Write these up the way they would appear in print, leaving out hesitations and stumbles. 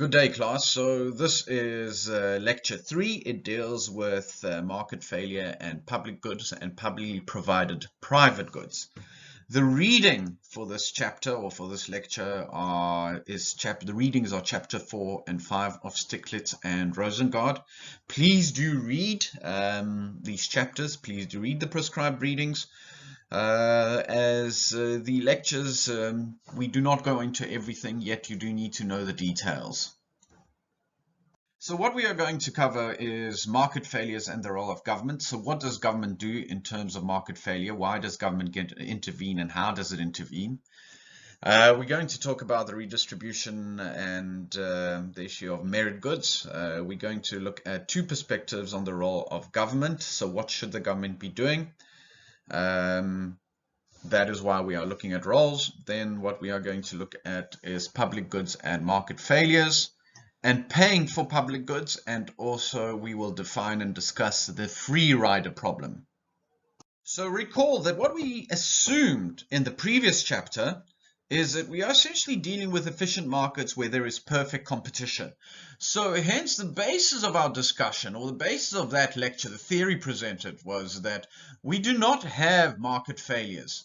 Good day, class. So this is lecture 3. It deals with market failure and public goods and publicly provided private goods. The reading for this chapter or for this lecture the readings are chapter 4 and 5 of Stiglitz and Rosengard. Please do read these chapters. Please do read the prescribed readings. The lectures, we do not go into everything, yet you do need to know the details. So what we are going to cover is market failures and the role of government. So what does government do in terms of market failure? Why does government intervene and how does it intervene? We're going to talk about the redistribution and the issue of merit goods. We're going to look at two perspectives on the role of government. So what should the government be doing? That is why we are looking at roles. Then what we are going to look at is public goods and market failures and paying for public goods, and also we will define and discuss the free rider problem. So recall that what we assumed in the previous chapter is that we are essentially dealing with efficient markets where there is perfect competition. So hence the basis of our discussion, or the basis of that lecture, the theory presented, was that we do not have market failures.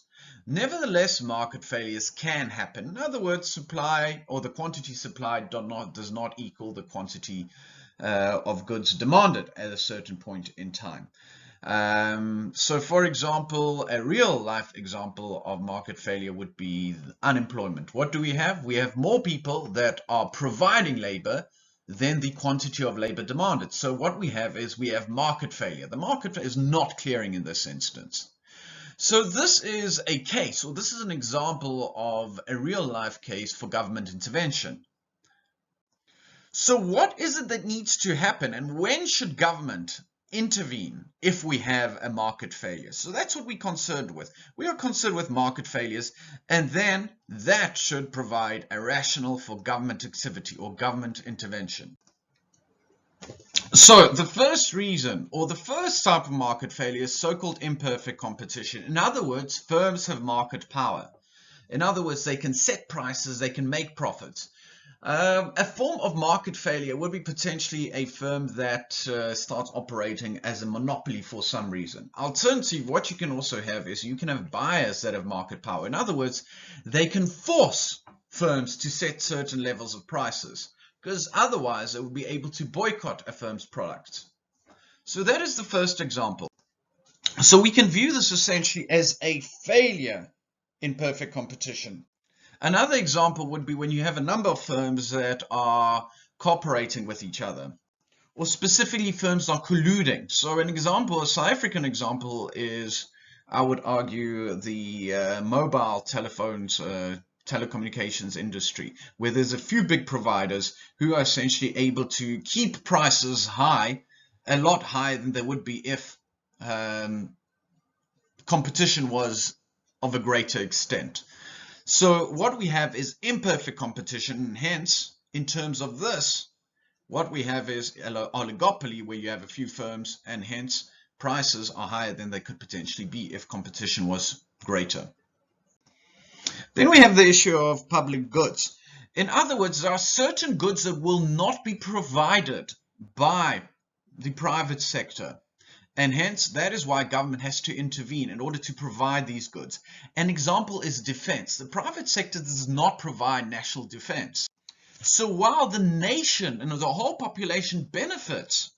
Nevertheless, market failures can happen. In other words, supply or the quantity supplied does not equal the quantity of goods demanded at a certain point in time. So for example, a real life example of market failure would be unemployment. What do we have? We have more people that are providing labor than the quantity of labor demanded. So what we have market failure. The market is not clearing in this instance. So this is a case, or this is an example of a real life case for government intervention. So what is it that needs to happen, and when should government intervene if we have a market failure? So that's what we're concerned with. We are concerned with market failures, and then that should provide a rationale for government activity or government intervention. So the first reason, or the first type of market failure, is so-called imperfect competition. In other words, firms have market power. In other words, they can set prices, they can make profits. A form of market failure would be potentially a firm that starts operating as a monopoly for some reason. Alternatively, what you can also have is you can have buyers that have market power. In other words, they can force firms to set certain levels of prices, because otherwise they would be able to boycott a firm's product. So that is the first example. So we can view this essentially as a failure in perfect competition. Another example would be when you have a number of firms that are cooperating with each other, or specifically firms are colluding. So an example, a South African example, is, I would argue, the mobile telephones telecommunications industry, where there's a few big providers who are essentially able to keep prices high, a lot higher than they would be if competition was of a greater extent. So what we have is imperfect competition, and hence, in terms of this, what we have is an oligopoly where you have a few firms, and hence prices are higher than they could potentially be if competition was greater. Then we have the issue of public goods. In other words, there are certain goods that will not be provided by the private sector, and hence that is why government has to intervene in order to provide these goods. An example is defense. The private sector does not provide national defense. So while the nation and the whole population benefits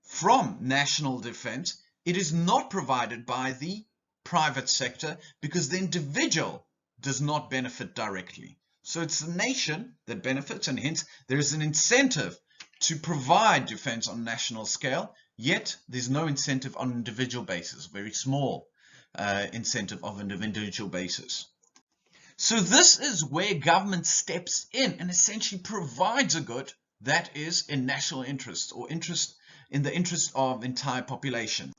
from national defense, it is not provided by the private sector because the individual does not benefit directly. So it's the nation that benefits, and hence there is an incentive to provide defense on a national scale, yet there's no incentive on an individual basis, very small incentive of an individual basis. So this is where government steps in and essentially provides a good that is in national interest, or in the interest of entire population.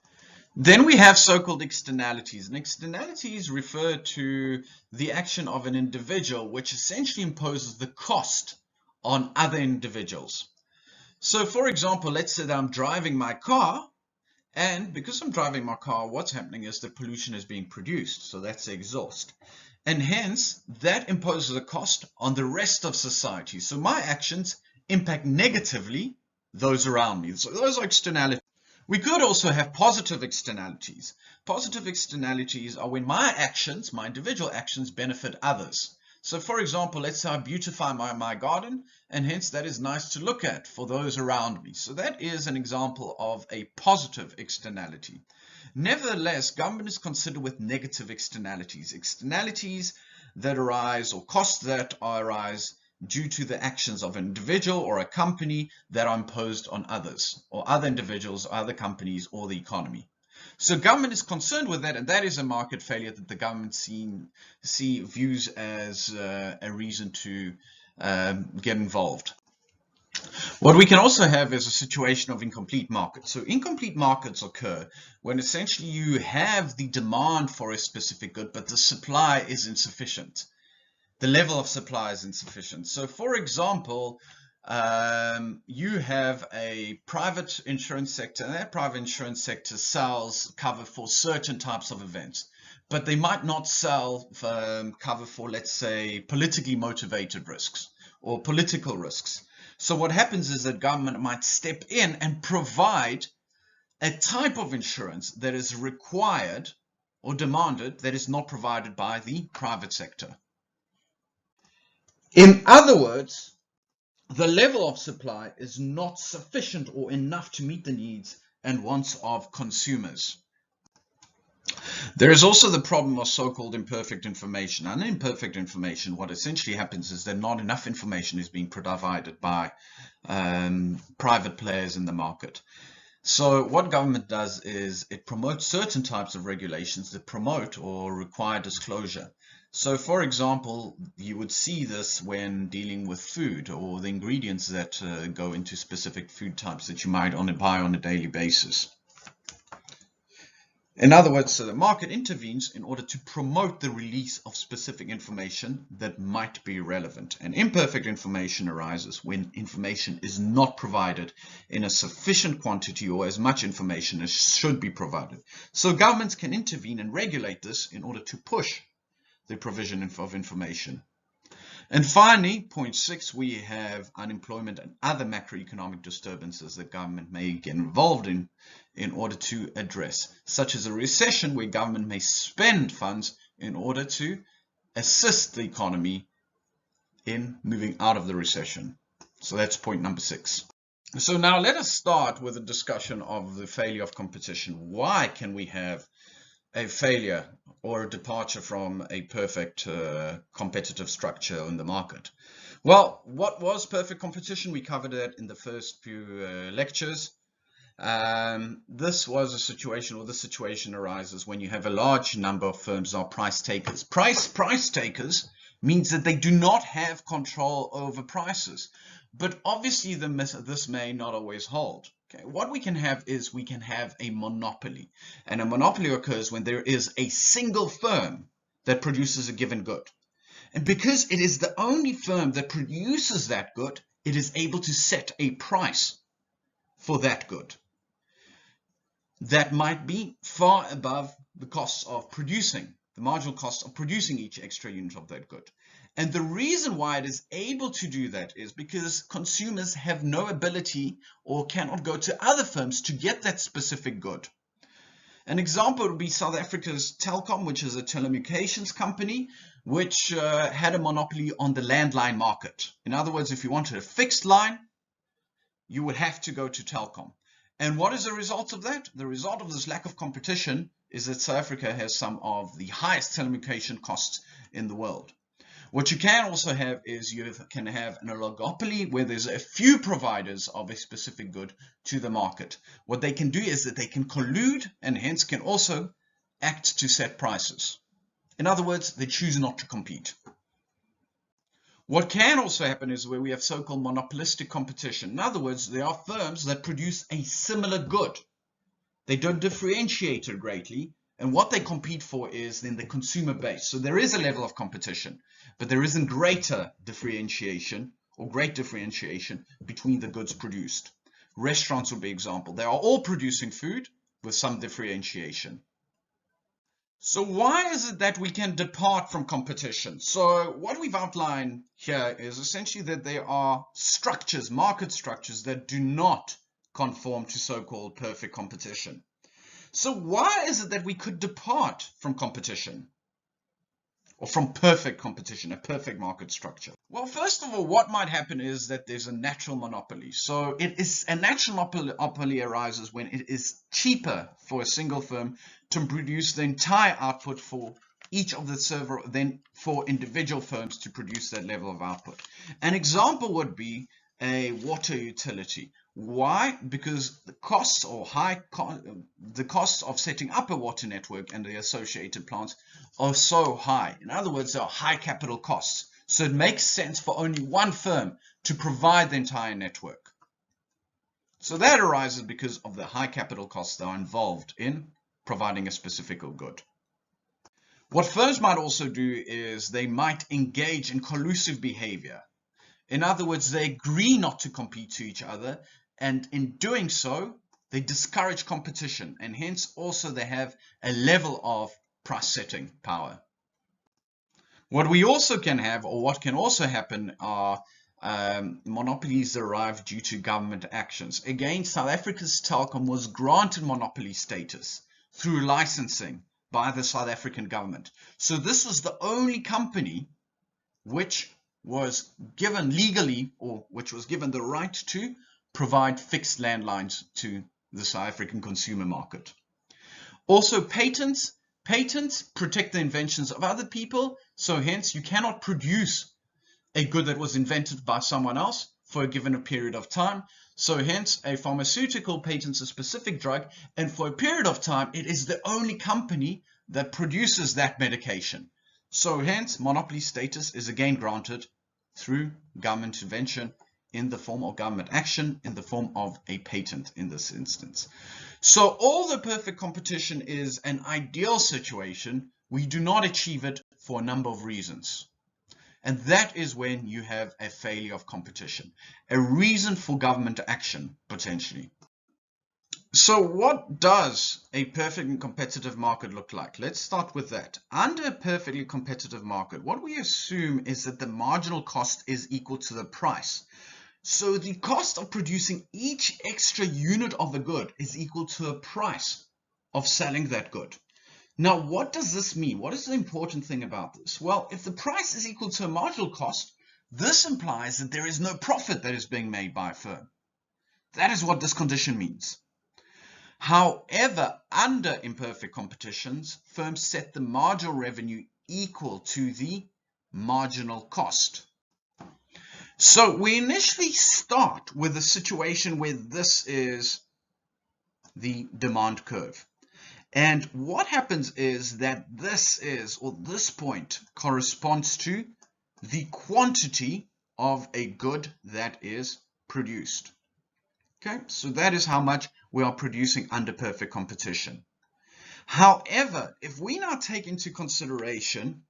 Then we have so-called externalities, and externalities refer to the action of an individual which essentially imposes the cost on other individuals. So for example, let's say that I'm driving my car, and because I'm driving my car, what's happening is the pollution is being produced, so that's the exhaust. And hence, that imposes a cost on the rest of society. So my actions impact negatively those around me. So those are externalities. We could also have positive externalities. Positive externalities are when my actions, my individual actions, benefit others. So for example, let's say I beautify my garden, and hence that is nice to look at for those around me. So that is an example of a positive externality. Nevertheless, government is considered with negative externalities. Externalities that arise, or costs that arise due to the actions of an individual or a company that are imposed on others, or other individuals, or other companies, or the economy. So government is concerned with that, and that is a market failure that the government views as a reason to get involved. What we can also have is a situation of incomplete markets. So incomplete markets occur when essentially you have the demand for a specific good, but the supply is insufficient. The level of supply is insufficient. So for example, you have a private insurance sector, and that private insurance sector sells cover for certain types of events, but they might not sell cover for, let's say, politically motivated risks or political risks. So what happens is that government might step in and provide a type of insurance that is required or demanded that is not provided by the private sector. In other words, the level of supply is not sufficient or enough to meet the needs and wants of consumers. There is also the problem of so-called imperfect information. And imperfect information, what essentially happens is that not enough information is being provided by private players in the market. So what government does is it promotes certain types of regulations that promote or require disclosure. So for example, you would see this when dealing with food or the ingredients that go into specific food types that you might buy on a daily basis. In other words, so the market intervenes in order to promote the release of specific information that might be relevant. And imperfect information arises when information is not provided in a sufficient quantity or as much information as should be provided. So governments can intervene and regulate this in order to push the provision of information. And finally, point 6, we have unemployment and other macroeconomic disturbances that government may get involved in order to address, such as a recession where government may spend funds in order to assist the economy in moving out of the recession. So that's point number 6. So now let us start with a discussion of the failure of competition. Why can we have a failure or a departure from a perfect competitive structure in the market? Well, what was perfect competition? We covered that in the first few lectures. This was a situation, or the situation arises when you have a large number of firms that are price takers. Price takers means that they do not have control over prices. But obviously this may not always hold. Okay, what we can have is we can have a monopoly. And a monopoly occurs when there is a single firm that produces a given good. And because it is the only firm that produces that good, it is able to set a price for that good that might be far above the costs of producing, the marginal cost of producing each extra unit of that good. And the reason why it is able to do that is because consumers have no ability or cannot go to other firms to get that specific good. An example would be South Africa's Telkom, which is a telecommunications company, which had a monopoly on the landline market. In other words, if you wanted a fixed line, you would have to go to Telkom. And what is the result of that? The result of this lack of competition is that South Africa has some of the highest telecommunication costs in the world. What you can also have is you can have an oligopoly where there's a few providers of a specific good to the market. What they can do is that they can collude and hence can also act to set prices. In other words, they choose not to compete. What can also happen is where we have so-called monopolistic competition. In other words, there are firms that produce a similar good. They don't differentiate it greatly, and what they compete for is then the consumer base. So there is a level of competition, but there isn't greater differentiation or great differentiation between the goods produced. Restaurants would be an example. They are all producing food with some differentiation. So why is it that we can depart from competition? So what we've outlined here is essentially that there are structures, market structures, that do not conform to so-called perfect competition. So why is it that we could depart from competition? Or from perfect competition, a perfect market structure? Well, first of all, what might happen is that there's a natural monopoly. So a natural monopoly arises when it is cheaper for a single firm to produce the entire output for each of the server than for individual firms to produce that level of output. An example would be a water utility. Why? Because the costs of setting up a water network and the associated plants are so high. In other words, there are high capital costs. So it makes sense for only one firm to provide the entire network. So that arises because of the high capital costs that are involved in providing a specific good. What firms might also do is they might engage in collusive behavior. In other words, they agree not to compete to each other, and in doing so, they discourage competition, and hence also they have a level of price setting power. What we also can have, or what can also happen, are monopolies arrive due to government actions. Again, South Africa's Telkom was granted monopoly status through licensing by the South African government. So this was the only company which was given legally, or which was given the right to provide fixed landlines to the South African consumer market. Also, patents protect the inventions of other people, so hence you cannot produce a good that was invented by someone else for a given period of time. So hence a pharmaceutical patents a specific drug, and for a period of time it is the only company that produces that medication. So hence monopoly status is again granted through government intervention in the form of government action, in the form of a patent in this instance. So although perfect competition is an ideal situation, we do not achieve it for a number of reasons. And that is when you have a failure of competition, a reason for government action, potentially. So what does a perfectly competitive market look like? Let's start with that. Under a perfectly competitive market, what we assume is that the marginal cost is equal to the price. So the cost of producing each extra unit of a good is equal to a price of selling that good. Now, what does this mean? What is the important thing about this? Well, if the price is equal to a marginal cost, this implies that there is no profit that is being made by a firm. That is what this condition means. However, under imperfect competitions, firms set the marginal revenue equal to the marginal cost. So we initially start with a situation where this is the demand curve. And what happens is that this point corresponds to the quantity of a good that is produced. Okay, so that is how much we are producing under perfect competition. However, if we now take into consideration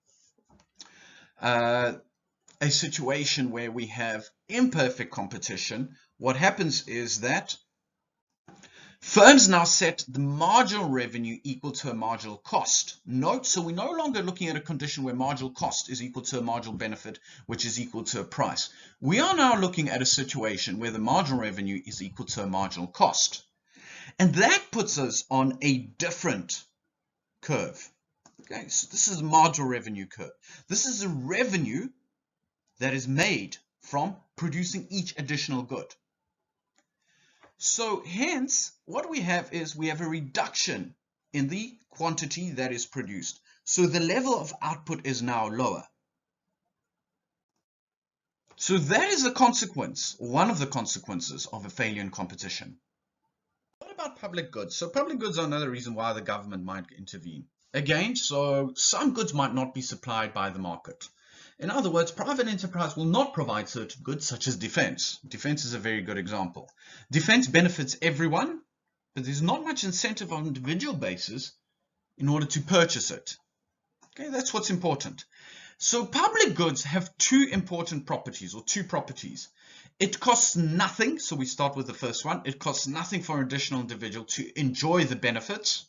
a situation where we have imperfect competition, what happens is that firms now set the marginal revenue equal to a marginal cost. Note, so we're no longer looking at a condition where marginal cost is equal to a marginal benefit, which is equal to a price. We are now looking at a situation where the marginal revenue is equal to a marginal cost. And that puts us on a different curve. Okay, so this is a marginal revenue curve. This is a revenue that is made from producing each additional good. So hence, what we have is we have a reduction in the quantity that is produced. So the level of output is now lower. So that is a consequence, one of the consequences of a failure in competition. What about public goods? So public goods are another reason why the government might intervene. Again, so some goods might not be supplied by the market. In other words, private enterprise will not provide certain goods such as defense. Defense is a very good example. Defense benefits everyone, but there's not much incentive on an individual basis in order to purchase it. Okay, that's what's important. So public goods have two important properties, or two properties. It costs nothing, so we start with the first one. It costs nothing for an additional individual to enjoy the benefits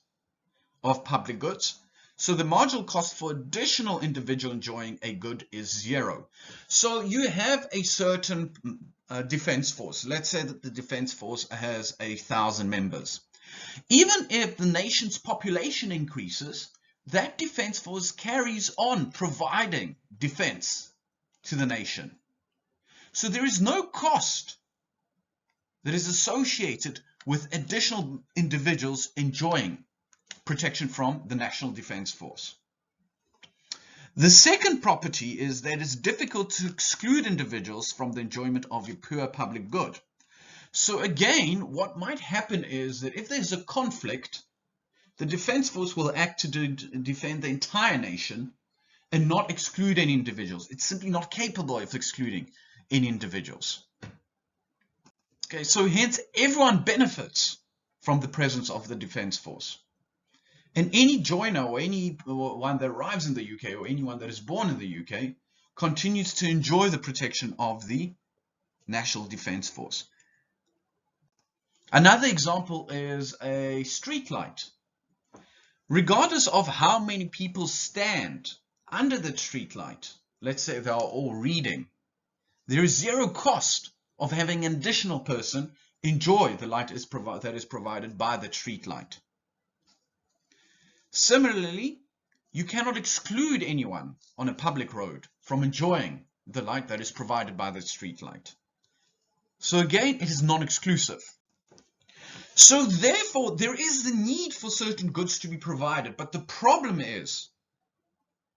of public goods. So the marginal cost for additional individual enjoying a good is 0. So you have a certain defense force. Let's say that the defense force has 1,000 members. Even if the nation's population increases, that defense force carries on providing defense to the nation. So there is no cost that is associated with additional individuals enjoying protection from the National Defense Force. The second property is that it's difficult to exclude individuals from the enjoyment of a pure public good. So again, what might happen is that if there's a conflict, the Defense Force will act to defend the entire nation and not exclude any individuals. It's simply not capable of excluding any individuals. Okay, so hence everyone benefits from the presence of the Defense Force. And any joiner or anyone that arrives in the UK or anyone that is born in the UK continues to enjoy the protection of the National Defence Force. Another example is a street light. Regardless of how many people stand under the street light, let's say they are all reading, there is 0 cost of having an additional person enjoy the light that is provided by the street light. Similarly, you cannot exclude anyone on a public road from enjoying the light that is provided by the street light. So again, it is non-exclusive. So therefore, there is the need for certain goods to be provided, but the problem is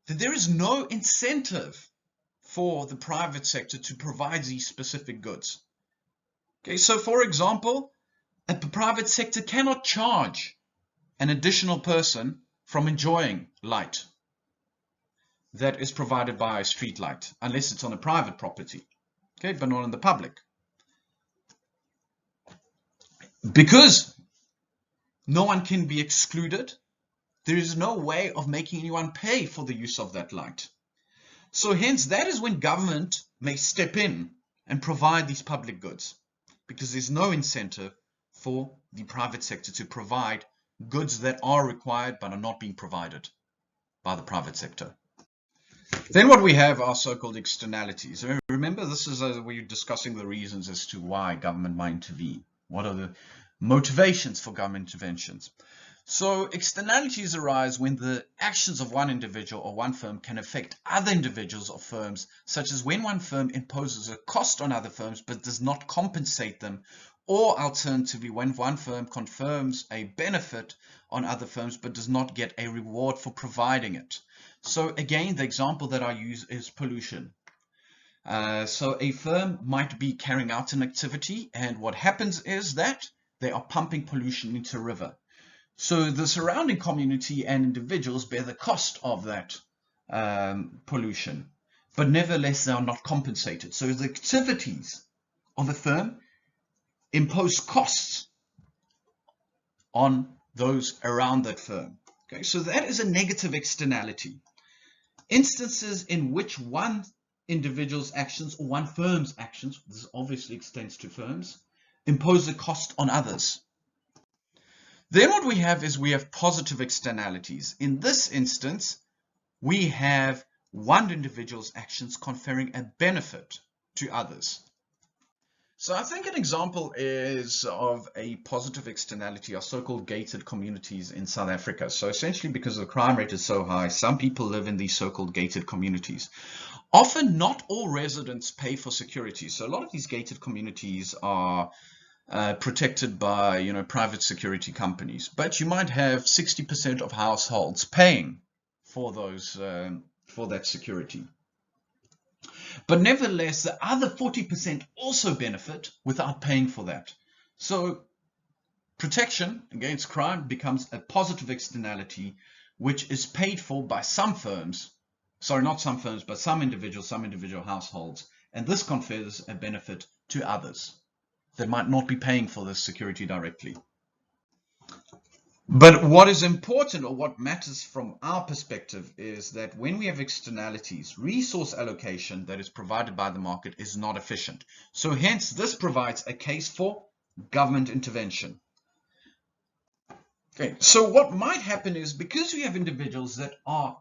that there is no incentive for the private sector to provide these specific goods. Okay, so for example, a private sector cannot charge an additional person from enjoying light that is provided by a street light, unless it's on a private property, okay, but not on the public. Because no one can be excluded, there is no way of making anyone pay for the use of that light. So hence, that is when government may step in and provide these public goods, because there's no incentive for the private sector to provide goods that are required but are not being provided by the private sector. Then what we have are so-called externalities. Remember, this is we're discussing the reasons as to why government might intervene. What are the motivations for government interventions? So externalities arise when the actions of one individual or one firm can affect other individuals or firms, such as when one firm imposes a cost on other firms but does not compensate them, or alternatively when one firm confirms a benefit on other firms but does not get a reward for providing it. So again, the example that I use is pollution. So a firm might be carrying out an activity, and what happens is that they are pumping pollution into a river. So the surrounding community and individuals bear the cost of that pollution, but nevertheless they are not compensated. So the activities of a firm impose costs on those around that firm. Okay, so that is a negative externality. Instances in which one individual's actions or one firm's actions, this obviously extends to firms, impose a cost on others. Then what we have is we have positive externalities. In this instance, we have one individual's actions conferring a benefit to others. So I think an example is of a positive externality are so-called gated communities in South Africa. So essentially, because the crime rate is so high, some people live in these so-called gated communities. Often not all residents pay for security. So a lot of these gated communities are protected by private security companies. But you might have 60% of households paying for those for that security. But nevertheless, the other 40% also benefit without paying for that. So protection against crime becomes a positive externality, which is paid for by some firms, sorry, not some firms, but some individual households. And this confers a benefit to others that might not be paying for this security directly. But what is important, or what matters from our perspective, is that when we have externalities, resource allocation that is provided by the market is not efficient. So hence, this provides a case for government intervention. Okay, so what might happen is because we have individuals that are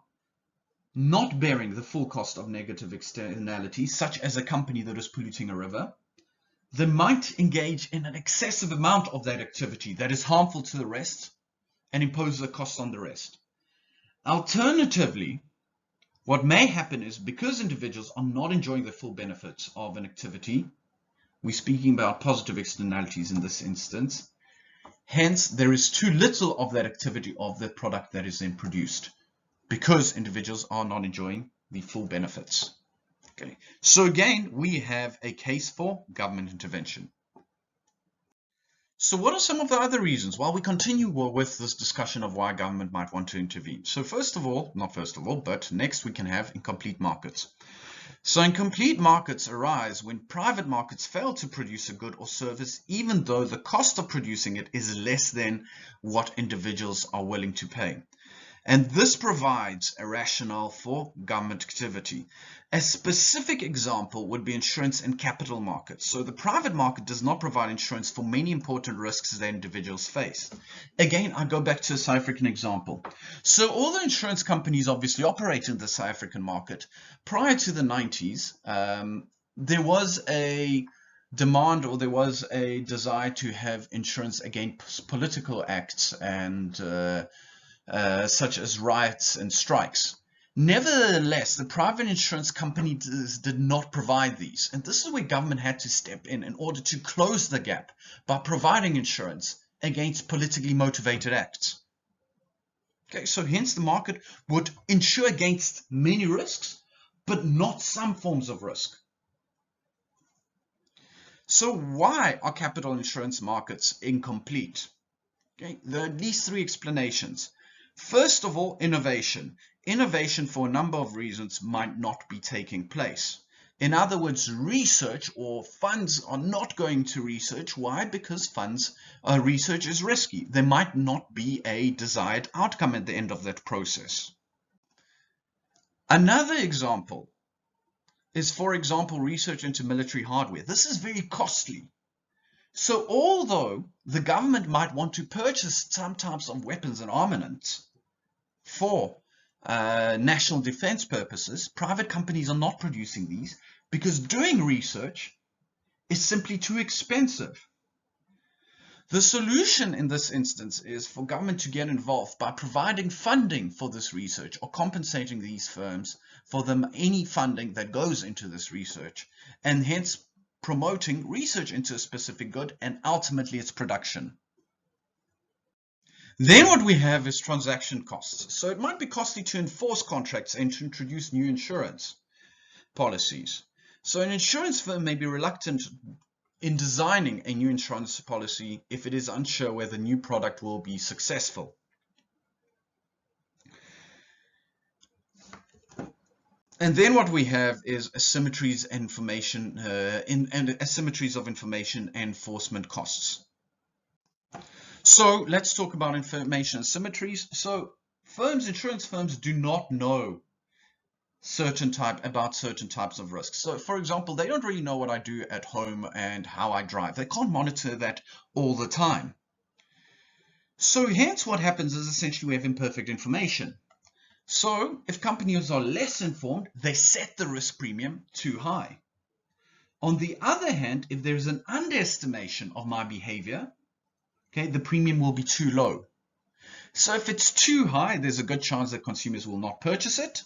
not bearing the full cost of negative externalities, such as a company that is polluting a river, they might engage in an excessive amount of that activity that is harmful to the rest and impose a cost on the rest. Alternatively, what may happen is because individuals are not enjoying the full benefits of an activity, we're speaking about positive externalities in this instance, hence there is too little of that activity of the product that is then produced because individuals are not enjoying the full benefits. Okay, so again, we have a case for government intervention. So what are some of the other reasons? Well, we continue with this discussion of why government might want to intervene. So but next we can have incomplete markets. So incomplete markets arise when private markets fail to produce a good or service, even though the cost of producing it is less than what individuals are willing to pay. And this provides a rationale for government activity. A specific example would be insurance and capital markets. So the private market does not provide insurance for many important risks that individuals face. Again, I go back to a South African example. So all the insurance companies obviously operate in the South African market. Prior to the 90s, there was a demand, or there was a desire to have insurance against political acts and such as riots and strikes. Nevertheless, the private insurance companies did not provide these, and this is where government had to step in order to close the gap by providing insurance against politically motivated acts. Okay, so hence the market would insure against many risks, but not some forms of risk. So why are capital insurance markets incomplete? Okay, there are at least three explanations. First of all, innovation. Innovation, for a number of reasons, might not be taking place. In other words, research or funds are not going to research. Why? Because research is risky. There might not be a desired outcome at the end of that process. Another example is, for example, research into military hardware. This is very costly. So although the government might want to purchase some types of weapons and armaments for national defense purposes, private companies are not producing these because doing research is simply too expensive. The solution in this instance is for government to get involved by providing funding for this research or compensating these firms for any funding that goes into this research, and hence promoting research into a specific good and ultimately its production. Then what we have is transaction costs. So it might be costly to enforce contracts and to introduce new insurance policies. So an insurance firm may be reluctant in designing a new insurance policy if it is unsure whether the new product will be successful. And then what we have is asymmetries of information and enforcement costs. So let's talk about information asymmetries. So insurance firms do not know about certain types of risks. So for example, they don't really know what I do at home and how I drive. They can't monitor that all the time. So hence what happens is essentially we have imperfect information. So if companies are less informed, they set the risk premium too high. On the other hand, if there's an underestimation of my behavior, okay, the premium will be too low. So if it's too high, there's a good chance that consumers will not purchase it.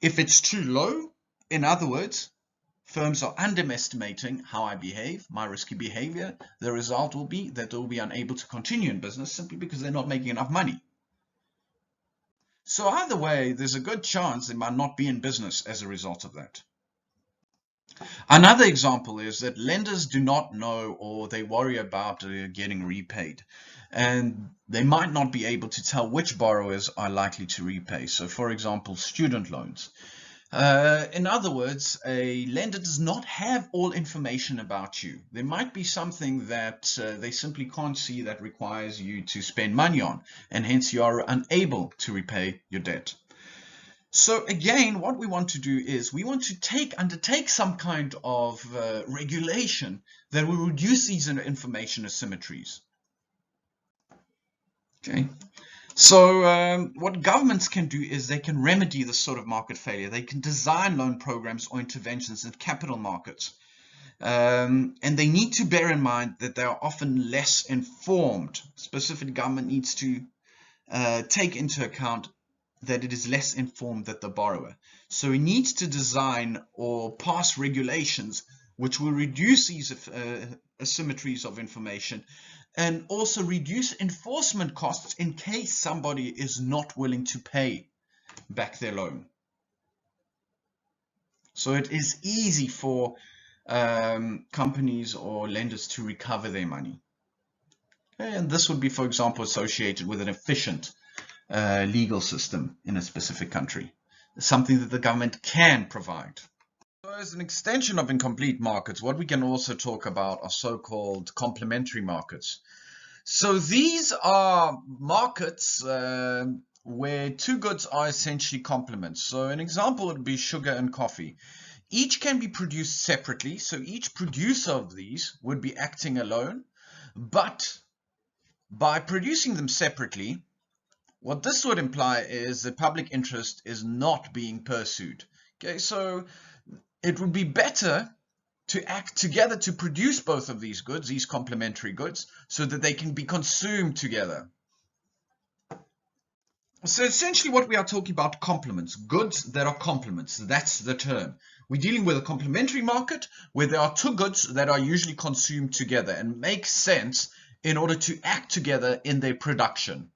If it's too low, in other words, firms are underestimating how I behave, my risky behavior, the result will be that they'll be unable to continue in business simply because they're not making enough money. So either way, there's a good chance they might not be in business as a result of that. Another example is that lenders do not know, or they worry about getting repaid, and they might not be able to tell which borrowers are likely to repay. So for example, student loans. In other words, a lender does not have all information about you. There might be something that they simply can't see that requires you to spend money on, and hence you are unable to repay your debt. So again, what we want to do is we want to undertake some kind of regulation that will reduce these information asymmetries. Okay. So what governments can do is they can remedy this sort of market failure. They can design loan programs or interventions in capital markets. And they need to bear in mind that they are often less informed. Specifically, government needs to take into account that it is less informed than the borrower. So it needs to design or pass regulations which will reduce these asymmetries of information and also reduce enforcement costs in case somebody is not willing to pay back their loan. So it is easy for companies or lenders to recover their money. Okay, and this would be, for example, associated with an efficient legal system in a specific country, something that the government can provide. So as an extension of incomplete markets, what we can also talk about are so-called complementary markets. So these are markets where two goods are essentially complements. So an example would be sugar and coffee. Each can be produced separately, so each producer of these would be acting alone, but by producing them separately, what this would imply is the public interest is not being pursued. Okay, so it would be better to act together to produce both of these goods, these complementary goods, so that they can be consumed together. So essentially what we are talking about, complements, goods that are complements, that's the term. We're dealing with a complementary market where there are two goods that are usually consumed together and make sense in order to act together in their production.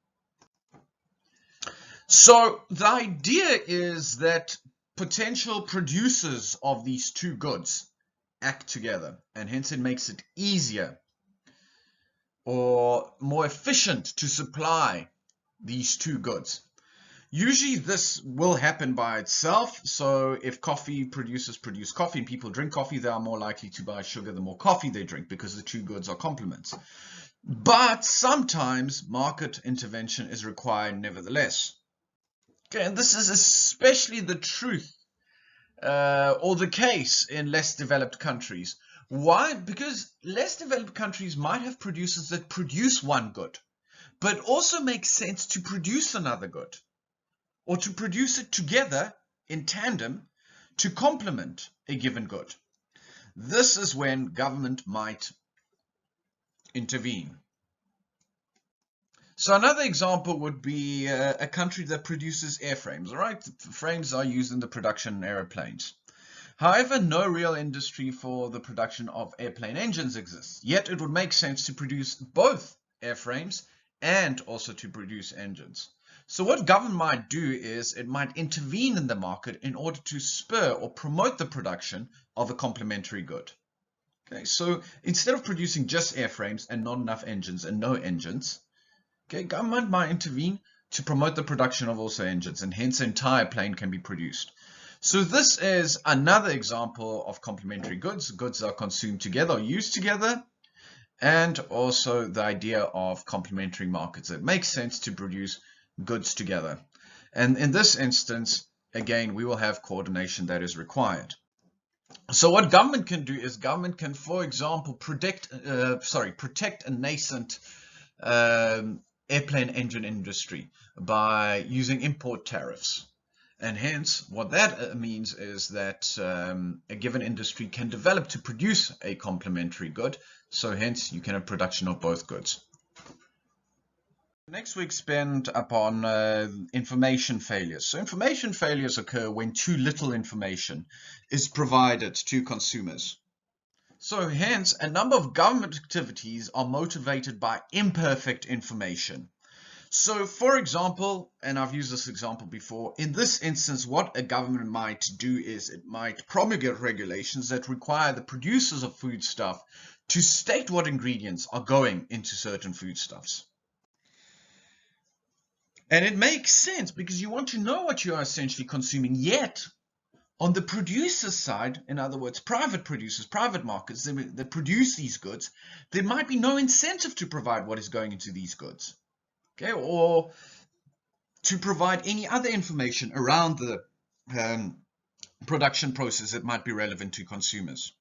So the idea is that potential producers of these two goods act together, and hence it makes it easier or more efficient to supply these two goods. Usually this will happen by itself. So if coffee producers produce coffee and people drink coffee, they are more likely to buy sugar the more coffee they drink because the two goods are complements. But sometimes market intervention is required nevertheless. Okay, and this is especially the truth or the case in less developed countries. Why? Because less developed countries might have producers that produce one good, but it also makes sense to produce another good, or to produce it together in tandem to complement a given good. This is when government might intervene. So another example would be a country that produces airframes. All right, frames are used in the production of airplanes. However, no real industry for the production of airplane engines exists. Yet it would make sense to produce both airframes and also to produce engines. So what government might do is it might intervene in the market in order to spur or promote the production of a complementary good. Okay, so instead of producing just airframes and not enough engines and no engines, okay, government might intervene to promote the production of also engines, and hence the entire plane can be produced. So this is another example of complementary goods. Goods are consumed together or used together, and also the idea of complementary markets. It makes sense to produce goods together. And in this instance, again, we will have coordination that is required. So what government can do is government can, for example, protect a nascent airplane engine industry by using import tariffs. And hence, what that means is that a given industry can develop to produce a complementary good. So hence, you can have production of both goods. Next we expand upon information failures. So information failures occur when too little information is provided to consumers. So hence, a number of government activities are motivated by imperfect information. So for example, and I've used this example before, in this instance, what a government might do is it might promulgate regulations that require the producers of foodstuff to state what ingredients are going into certain foodstuffs. And it makes sense because you want to know what you are essentially consuming, yet on the producer side, in other words, private producers, private markets that produce these goods, there might be no incentive to provide what is going into these goods, okay, or to provide any other information around the production process that might be relevant to consumers.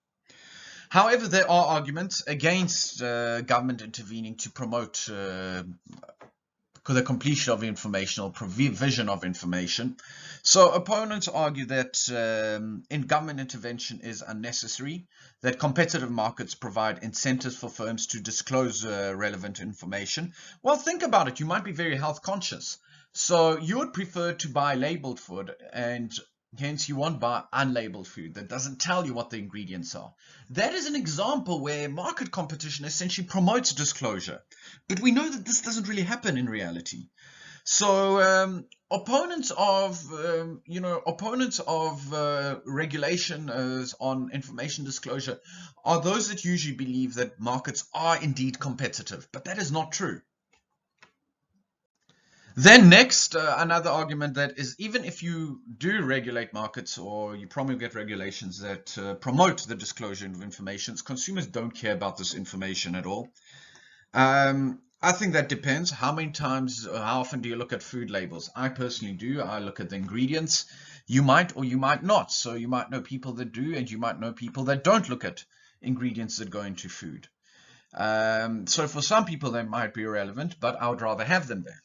However, there are arguments against government intervening to promote the completion of information or provision of information. So opponents argue that in government intervention is unnecessary, that competitive markets provide incentives for firms to disclose relevant information. Well, think about it. You might be very health conscious. So you would prefer to buy labeled food, and hence you won't buy unlabeled food that doesn't tell you what the ingredients are. That is an example where market competition essentially promotes disclosure. But we know that this doesn't really happen in reality. So opponents of regulation on information disclosure are those that usually believe that markets are indeed competitive, but that is not true. Then next, another argument that is, even if you do regulate markets or you promulgate regulations that promote the disclosure of information, consumers don't care about this information at all. I think that depends. How many times, how often do you look at food labels? I personally do. I look at the ingredients. You might or you might not. So you might know people that do, and you might know people that don't look at ingredients that go into food. So for some people, they might be irrelevant, but I would rather have them there.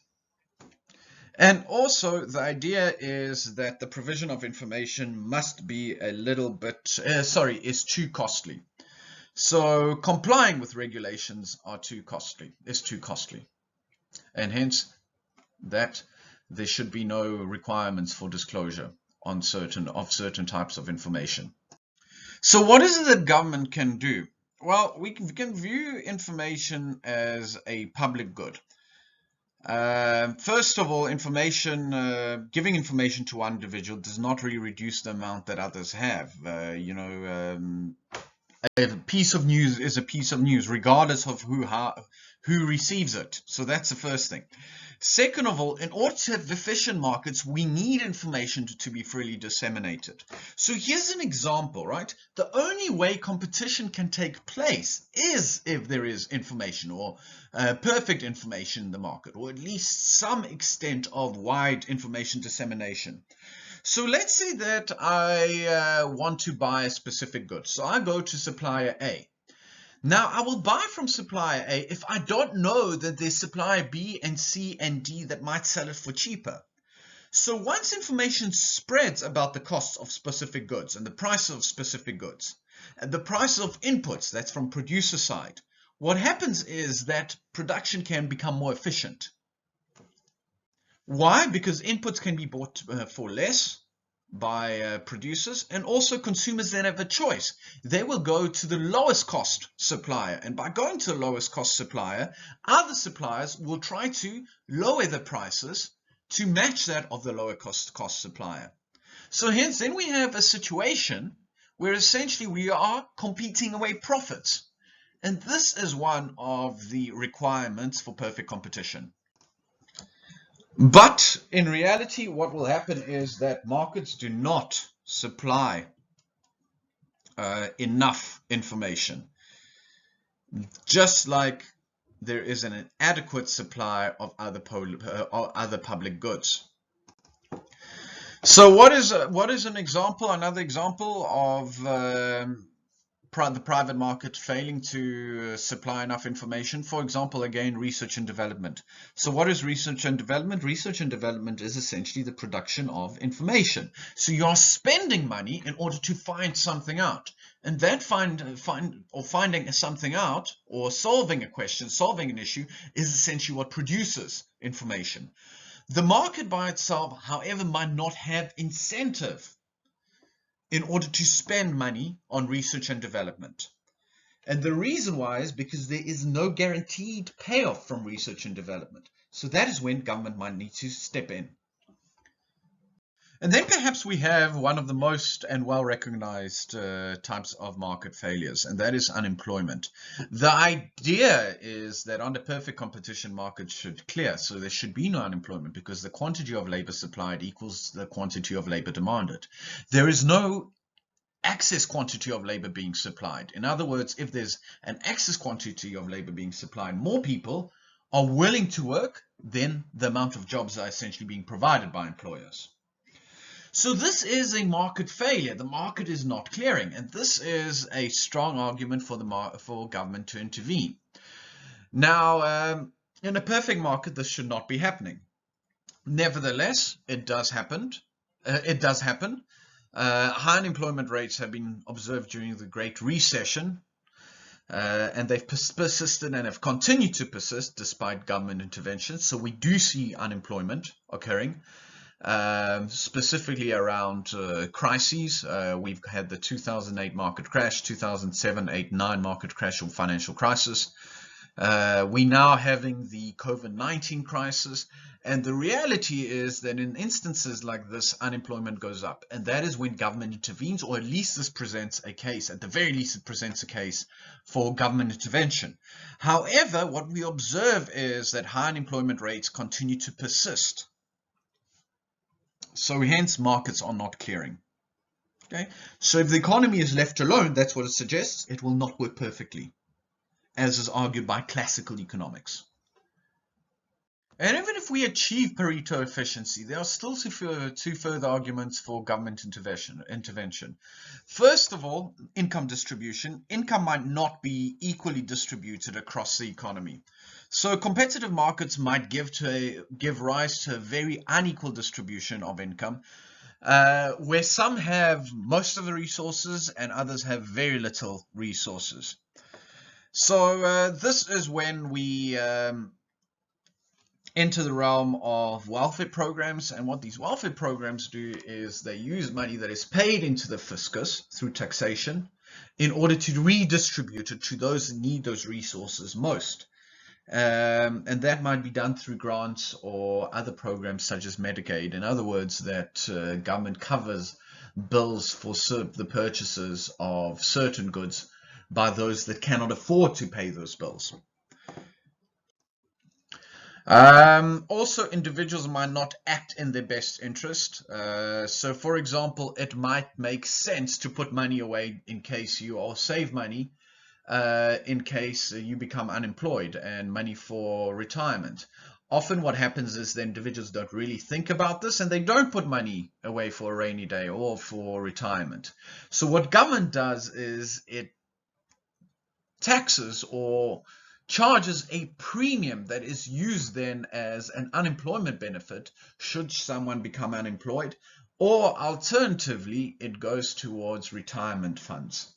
And also, the idea is that the provision of information must be a little bit, is too costly. So complying with regulations is too costly. And hence that there should be no requirements for disclosure on certain types of information. So what is it that government can do? Well, we can view information as a public good. First of all, giving information to one individual does not really reduce the amount that others have. A piece of news is a piece of news, regardless of who receives it. So that's the first thing. Second of all, in order to have efficient markets, we need information to be freely disseminated. So here's an example, right? The only way competition can take place is if there is information or perfect information in the market, or at least some extent of wide information dissemination. So let's say that I want to buy a specific good. So I go to supplier A. Now, I will buy from supplier A if I don't know that there's supplier B and C and D that might sell it for cheaper. So once information spreads about the costs of specific goods and the price of specific goods and the price of inputs, that's from producer side, what happens is that production can become more efficient. Why? Because inputs can be bought for less by producers, and also consumers then have a choice. They will go to the lowest cost supplier, and by going to the lowest cost supplier, other suppliers will try to lower the prices to match that of the lower cost supplier. So hence then we have a situation where essentially we are competing away profits, and this is one of the requirements for perfect competition. But in reality, what will happen is that markets do not supply enough information. Just like there is an inadequate supply of other public goods. So what is an example? Another example of the private market failing to supply enough information. For example, again, research and development. So what is research and development? Research and development is essentially the production of information. So you are spending money in order to find something out. And that finding something out, or solving a question, solving an issue, is essentially what produces information. The market by itself, however, might not have incentive in order to spend money on research and development. And the reason why is because there is no guaranteed payoff from research and development. So that is when government might need to step in. And then perhaps we have one of the most and well-recognized types of market failures, and that is unemployment. The idea is that under perfect competition, markets should clear, so there should be no unemployment because the quantity of labor supplied equals the quantity of labor demanded. There is no excess quantity of labor being supplied. In other words, if there's an excess quantity of labor being supplied, more people are willing to work, then the amount of jobs are essentially being provided by employers. So this is a market failure. The market is not clearing, and this is a strong argument for government to intervene. Now, In a perfect market, this should not be happening. Nevertheless, it does happen. High unemployment rates have been observed during the Great Recession, and they've persisted and have continued to persist despite government intervention. So we do see unemployment occurring, specifically around crises. We've had the 2008 market crash, 2007, 8, 9 market crash or financial crisis. We're now having the COVID-19 crisis, and the reality is that in instances like this, unemployment goes up, and that is when government intervenes, or at least this presents a case. At the very least, it presents a case for government intervention. However, what we observe is that high unemployment rates continue to persist. So hence, markets are not clearing. Okay? So if the economy is left alone, that's what it suggests, it will not work perfectly, as is argued by classical economics. And even if we achieve Pareto efficiency, there are still two further arguments for government intervention. First of all, income distribution. Income might not be equally distributed across the economy. So competitive markets might give rise to a very unequal distribution of income, where some have most of the resources and others have very little resources. So this is when we enter the realm of welfare programs, and what these welfare programs do is they use money that is paid into the fiscus through taxation in order to redistribute it to those that need those resources most. And that might be done through grants or other programs such as Medicaid. In other words, that government covers bills for the purchases of certain goods by those that cannot afford to pay those bills. Also, individuals might not act in their best interest. So, for example, it might make sense to put money away in case or save money in case you become unemployed, and money for retirement. Often what happens is the individuals don't really think about this, and they don't put money away for a rainy day or for retirement. So what government does is it taxes or charges a premium that is used then as an unemployment benefit should someone become unemployed, or alternatively it goes towards retirement funds.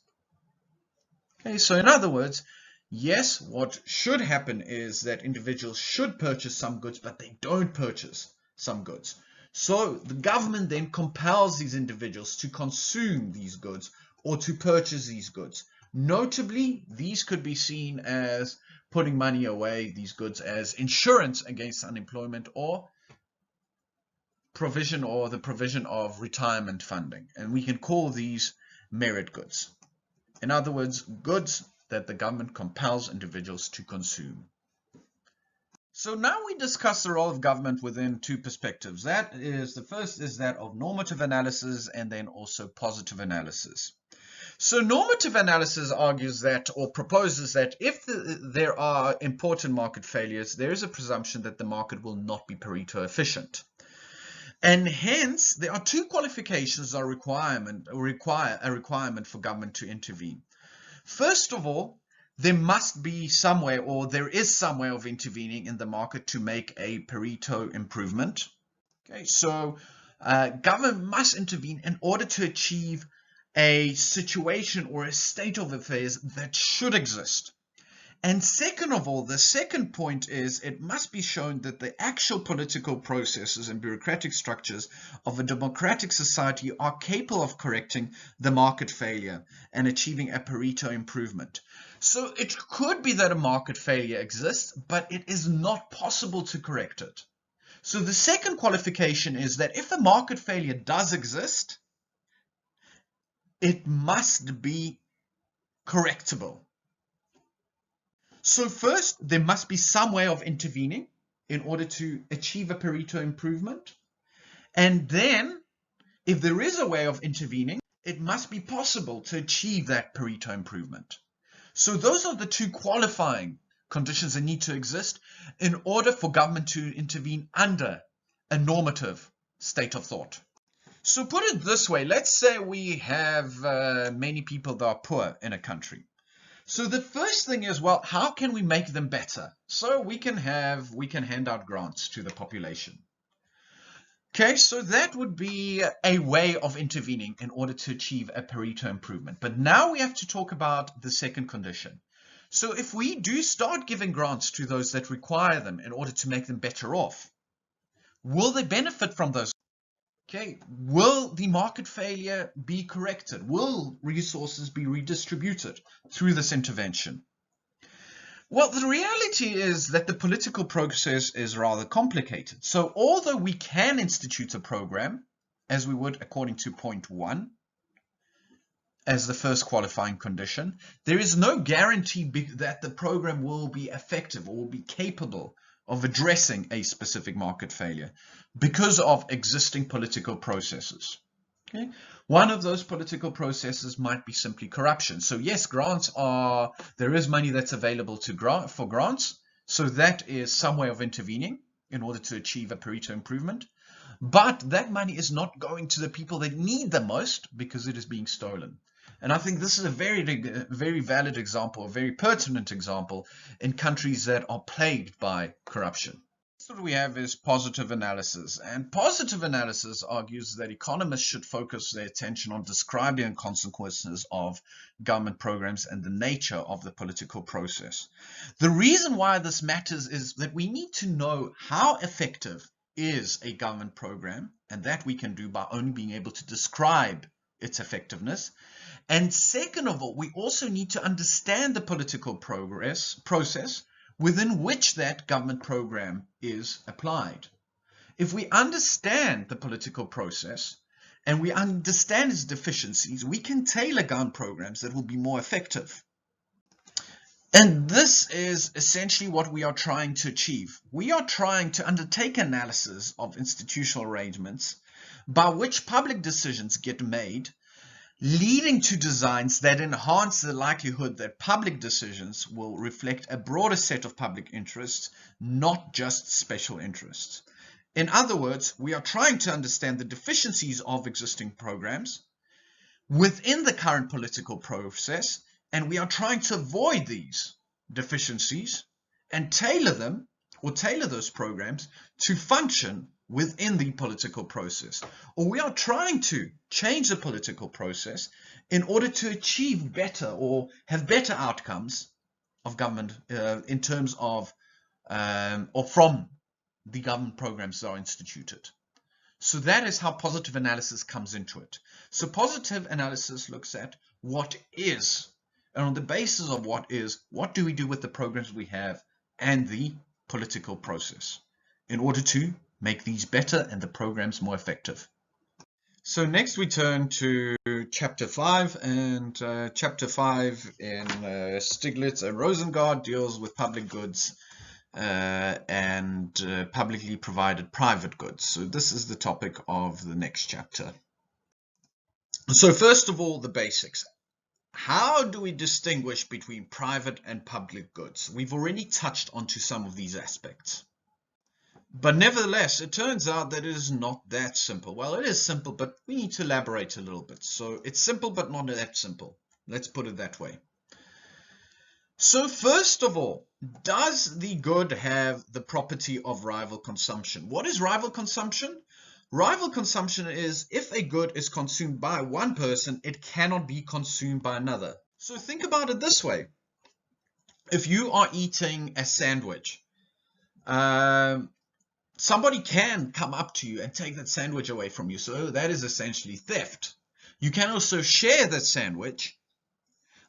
Okay, so in other words, yes, what should happen is that individuals should purchase some goods, but they don't purchase some goods. So the government then compels these individuals to consume these goods or to purchase these goods. Notably, these could be seen as putting money away, these goods, as insurance against unemployment, or the provision of retirement funding. And we can call these merit goods. In other words, goods that the government compels individuals to consume. So now we discuss the role of government within two perspectives. The first is that of normative analysis, and then also positive analysis. So normative analysis argues that, or proposes that, if there are important market failures, there is a presumption that the market will not be Pareto efficient. And hence, there are two qualifications that require a requirement for government to intervene. First of all, there must be some way, or there is some way of intervening in the market to make a Pareto improvement. Okay, so government must intervene in order to achieve a situation or a state of affairs that should exist. And second of all, the second point is it must be shown that the actual political processes and bureaucratic structures of a democratic society are capable of correcting the market failure and achieving a Pareto improvement. So it could be that a market failure exists, but it is not possible to correct it. So the second qualification is that if a market failure does exist, it must be correctable. So first, there must be some way of intervening in order to achieve a Pareto improvement. And then, if there is a way of intervening, it must be possible to achieve that Pareto improvement. So those are the two qualifying conditions that need to exist in order for government to intervene under a normative state of thought. So put it this way, let's say we have many people that are poor in a country. So the first thing is, well, how can we make them better? So we can hand out grants to the population. Okay, so that would be a way of intervening in order to achieve a Pareto improvement. But now we have to talk about the second condition. So if we do start giving grants to those that require them in order to make them better off, will they benefit from those? Okay, will the market failure be corrected? Will resources be redistributed through this intervention? Well, the reality is that the political process is rather complicated. So although we can institute a program, as we would according to point 1, as the first qualifying condition, there is no guarantee that the program will be effective or will be capable of addressing a specific market failure because of existing political processes. Okay. One of those political processes might be simply corruption. So yes, there is money that's available for grants. So that is some way of intervening in order to achieve a Pareto improvement. But that money is not going to the people that need the most because it is being stolen. And I think this is a very valid example, a very pertinent example in countries that are plagued by corruption. So what we have is positive analysis, and positive analysis argues that economists should focus their attention on describing the consequences of government programs and the nature of the political process. The reason why this matters is that we need to know how effective is a government program, and that we can do by only being able to describe its effectiveness. And second of all, we also need to understand the political process within which that government program is applied. If we understand the political process and we understand its deficiencies, we can tailor government programs that will be more effective. And this is essentially what we are trying to achieve. We are trying to undertake analysis of institutional arrangements by which public decisions get made, leading to designs that enhance the likelihood that public decisions will reflect a broader set of public interests, not just special interests. In other words, we are trying to understand the deficiencies of existing programs within the current political process, and we are trying to avoid these deficiencies and tailor those programs to function within the political process. Or we are trying to change the political process in order to achieve better or have better outcomes of government in terms of or from the government programs that are instituted. So that is how positive analysis comes into it. So positive analysis looks at what is, and on the basis of what is, what do we do with the programs we have and the political process in order to make these better and the programs more effective. So next we turn to chapter 5, and chapter 5 in Stiglitz and Rosengart deals with public goods and publicly provided private goods. So this is the topic of the next chapter. So first of all, the basics. How do we distinguish between private and public goods? We've already touched onto some of these aspects. But nevertheless, it turns out that it is not that simple. Well, it is simple, but we need to elaborate a little bit. So it's simple, but not that simple. Let's put it that way. So first of all, does the good have the property of rival consumption? What is rival consumption? Rival consumption is if a good is consumed by one person, it cannot be consumed by another. So think about it this way. If you are eating a sandwich, somebody can come up to you and take that sandwich away from you. So that is essentially theft. You can also share that sandwich,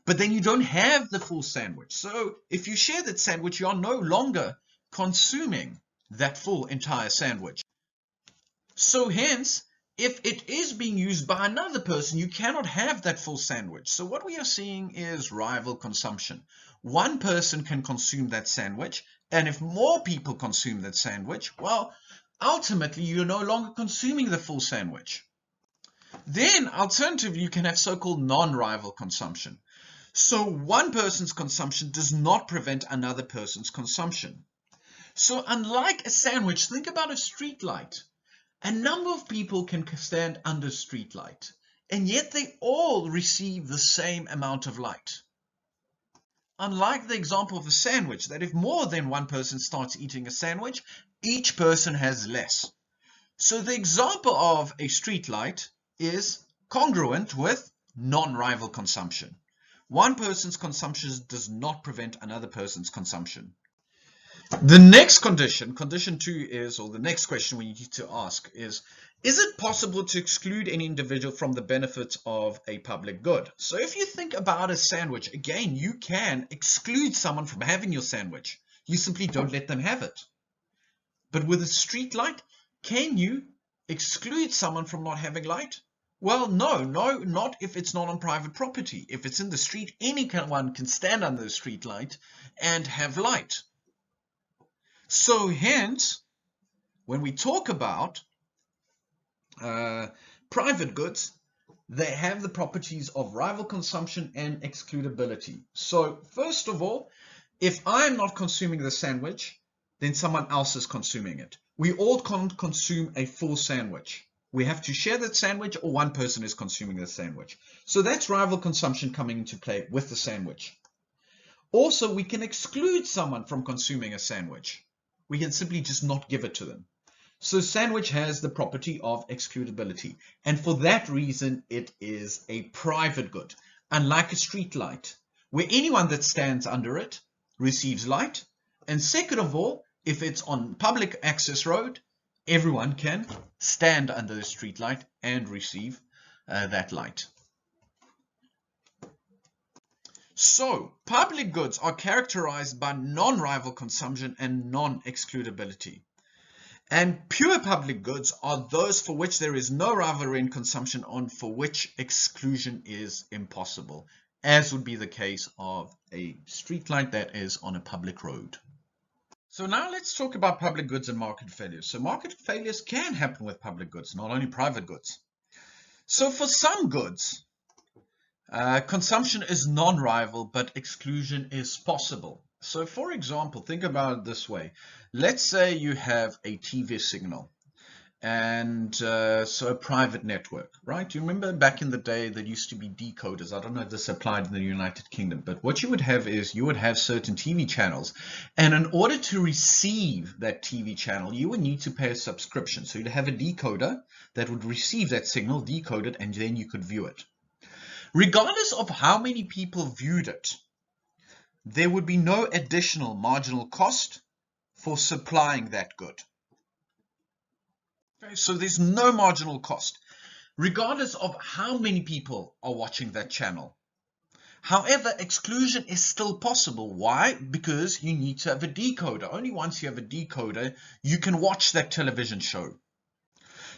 but then you don't have the full sandwich. So if you share that sandwich, you are no longer consuming that full entire sandwich. So hence, if it is being used by another person, you cannot have that full sandwich. So what we are seeing is rival consumption. One person can consume that sandwich, and if more people consume that sandwich, well, ultimately you're no longer consuming the full sandwich. Then, alternatively, you can have so-called non-rival consumption. So one person's consumption does not prevent another person's consumption. So unlike a sandwich, think about a street light. A number of people can stand under street light, and yet they all receive the same amount of light. unlike the example of a sandwich, that if more than one person starts eating a sandwich, each person has less. So the example of a street light is congruent with non-rival consumption. One person's consumption does not prevent another person's consumption. The next condition, condition 2 is, or the next question we need to ask is it possible to exclude any individual from the benefits of a public good? So if you think about a sandwich, again, you can exclude someone from having your sandwich. You simply don't let them have it. But with a street light, can you exclude someone from not having light? Well, no, not if it's not on private property. If it's in the street, anyone can stand under the street light and have light. So hence, when we talk about private goods, they have the properties of rival consumption and excludability. So first of all, if I'm not consuming the sandwich, then someone else is consuming it. We all can't consume a full sandwich. We have to share that sandwich, or one person is consuming the sandwich. So that's rival consumption coming into play with the sandwich. Also, we can exclude someone from consuming a sandwich. We can simply just not give it to them. So sandwich has the property of excludability, and for that reason it is a private good, unlike a street light, where anyone that stands under it receives light. And second of all, if it's on public access road, everyone can stand under the street light and receive that light. So, public goods are characterized by non-rival consumption and non-excludability. And pure public goods are those for which there is no rivalry in consumption and for which exclusion is impossible, as would be the case of a street light that is on a public road. So now let's talk about public goods and market failures. So market failures can happen with public goods, not only private goods. So for some goods, consumption is non-rival, but exclusion is possible. So for example, think about it this way. Let's say you have a TV signal and so a private network, right? You remember back in the day there used to be decoders. I don't know if this applied in the United Kingdom, but what you would have is you would have certain TV channels, and in order to receive that TV channel you would need to pay a subscription. So you'd have a decoder that would receive that signal, decode it, and then you could view it. Regardless of how many people viewed it, there would be no additional marginal cost for supplying that good. Okay, so there's no marginal cost, regardless of how many people are watching that channel. However, exclusion is still possible. Why? Because you need to have a decoder. Only once you have a decoder, you can watch that television show.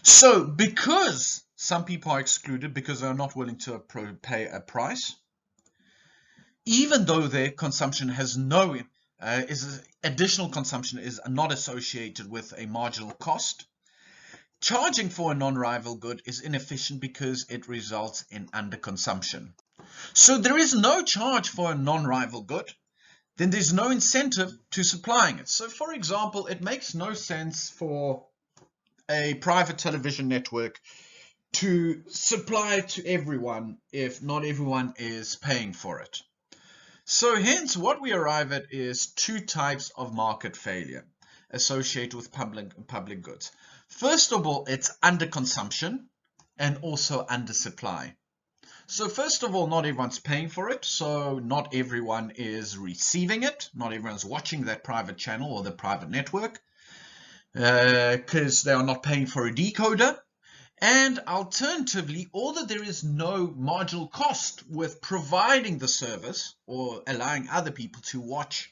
So, because some people are excluded because they're not willing to pay a price, even though their consumption has no additional consumption is not associated with a marginal cost, charging for a non-rival good is inefficient because it results in underconsumption. So there is no charge for a non-rival good, then there's no incentive to supplying it. So for example, it makes no sense for a private television network to supply it to everyone if not everyone is paying for it. So hence what we arrive at is two types of market failure associated with public goods. First of all, it's underconsumption and also undersupply. So first of all, not everyone's paying for it, so not everyone is receiving it, not everyone's watching that private channel or the private network because they are not paying for a decoder. And alternatively, although there is no marginal cost with providing the service or allowing other people to watch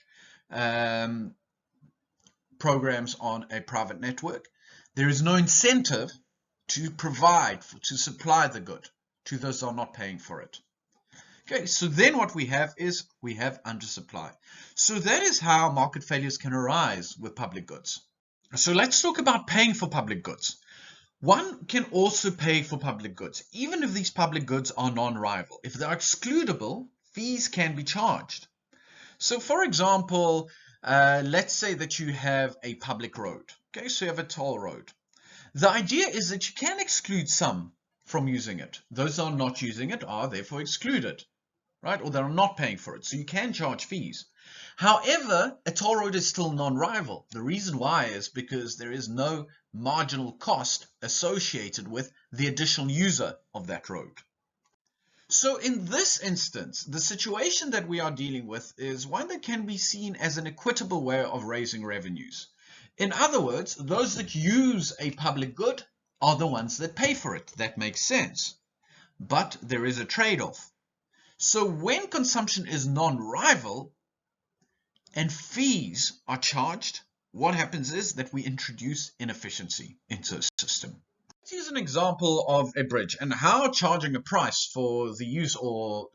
programs on a private network, there is no incentive to provide, to supply the good to those who are not paying for it. Okay, so then what we have is we have undersupply. So that is how market failures can arise with public goods. So let's talk about paying for public goods. One can also pay for public goods, even if these public goods are non-rival. If they are excludable, fees can be charged. So for example, let's say that you have a public road. Okay, so you have a toll road. The idea is that you can exclude some from using it. Those who are not using it are therefore excluded. right? Or they're not paying for it. So you can charge fees. However, a toll road is still non-rival. The reason why is because there is no marginal cost associated with the additional user of that road. So in this instance, the situation that we are dealing with is one that can be seen as an equitable way of raising revenues. In other words, those that use a public good are the ones that pay for it. That makes sense. But there is a trade-off. So when consumption is non-rival and fees are charged, what happens is that we introduce inefficiency into a system. Let's use an example of a bridge and how charging a price for the use or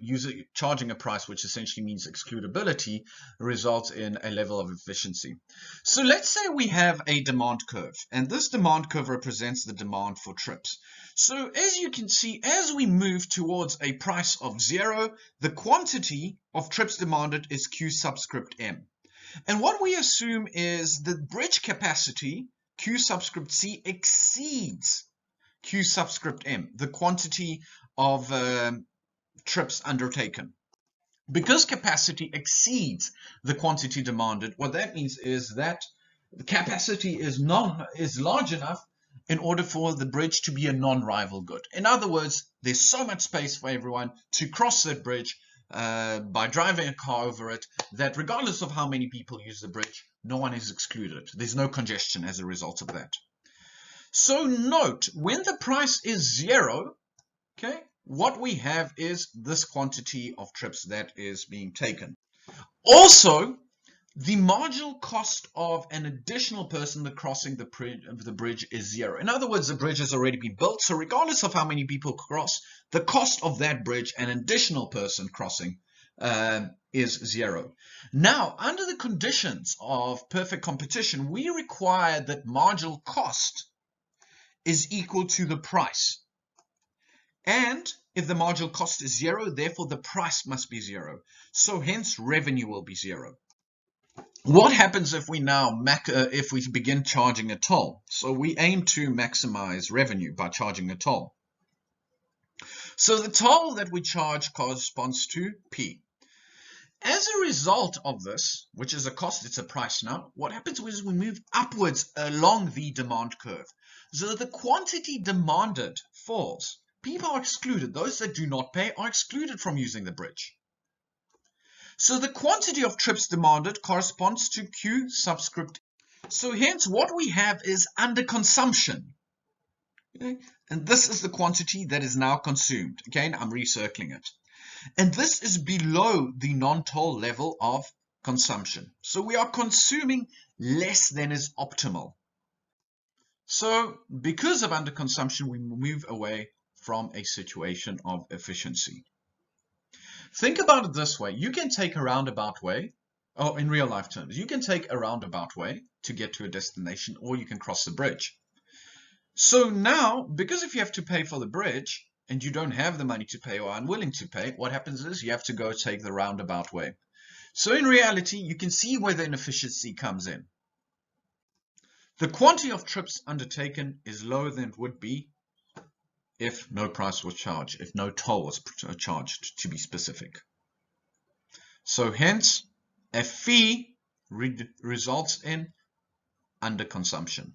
charging a price, which essentially means excludability, results in a level of efficiency. So let's say we have a demand curve, and this demand curve represents the demand for trips. So as you can see, as we move towards a price of 0, the quantity of trips demanded is Q subscript M. And what we assume is the bridge capacity, Q subscript C, exceeds Q subscript M, the quantity of trips undertaken. Because capacity exceeds the quantity demanded, what that means is that the capacity is large enough in order for the bridge to be a non-rival good. In other words, there's so much space for everyone to cross that bridge by driving a car over it, that regardless of how many people use the bridge, no one is excluded. There's no congestion as a result of that. So note, when the price is 0, okay, what we have is this quantity of trips that is being taken. Also, the marginal cost of an additional person crossing the bridge is 0. In other words, the bridge has already been built, so regardless of how many people cross, the cost of that bridge, an additional person crossing, is 0. Now, under the conditions of perfect competition, we require that marginal cost is equal to the price. And if the marginal cost is 0, therefore the price must be 0. So hence revenue will be 0. What happens if we now if we begin charging a toll? So we aim to maximize revenue by charging a toll. So the toll that we charge corresponds to P. As a result of this, which is a cost, it's a price now, what happens is we move upwards along the demand curve. So the quantity demanded falls. People are excluded. Those that do not pay are excluded from using the bridge. So the quantity of trips demanded corresponds to Q subscript. So hence what we have is underconsumption. Okay? And this is the quantity that is now consumed. Again, I'm recircling it. And this is below the non-toll level of consumption. So we are consuming less than is optimal. So because of underconsumption, we move away from a situation of efficiency. Think about it this way. You can take a roundabout way, or in real life terms, you can take a roundabout way to get to a destination, or you can cross the bridge. So now, because if you have to pay for the bridge, and you don't have the money to pay or are unwilling to pay, what happens is you have to go take the roundabout way. So in reality, you can see where the inefficiency comes in. The quantity of trips undertaken is lower than it would be if no price was charged, if no toll was charged, to be specific. So hence, a fee results in underconsumption.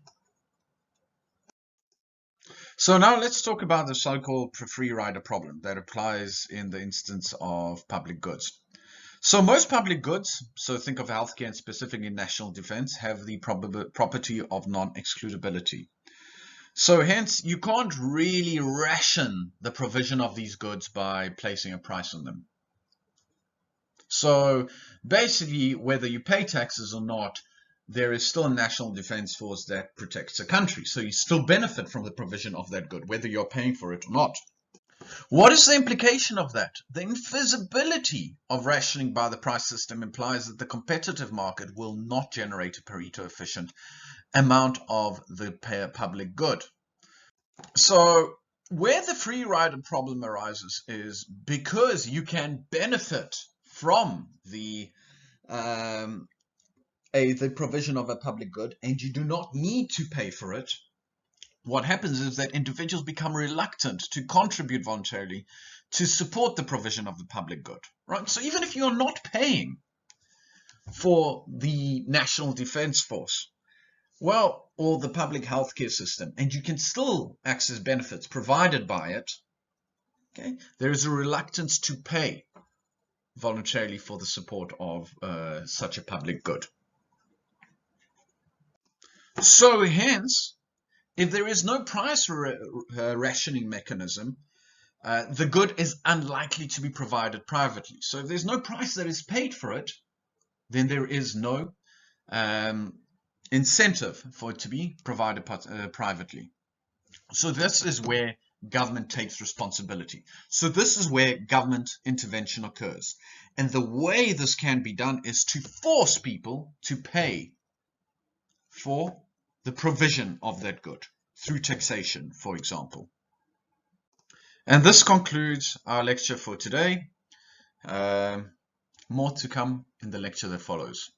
So now let's talk about the so-called free rider problem that applies in the instance of public goods. So most public goods, so think of healthcare and specifically national defense, have the property of non-excludability. So hence, you can't really ration the provision of these goods by placing a price on them. So basically, whether you pay taxes or not, there is still a national defense force that protects a country. So you still benefit from the provision of that good, whether you're paying for it or not. What is the implication of that? The infeasibility of rationing by the price system implies that the competitive market will not generate a Pareto efficient amount of the public good. So where the free rider problem arises is because you can benefit from the provision of a public good and you do not need to pay for it. What happens is that individuals become reluctant to contribute voluntarily to support the provision of the public good, right? So even if you're not paying for the National Defense Force, well, or the public healthcare system, and you can still access benefits provided by it, okay, there is a reluctance to pay voluntarily for the support of such a public good. So hence, if there is no price rationing mechanism, the good is unlikely to be provided privately. So if there's no price that is paid for it, then there is no incentive for it to be provided privately. So this is where government takes responsibility. So this is where government intervention occurs. And the way this can be done is to force people to pay for the provision of that good through taxation, for example. And this concludes our lecture for today. More to come in the lecture that follows.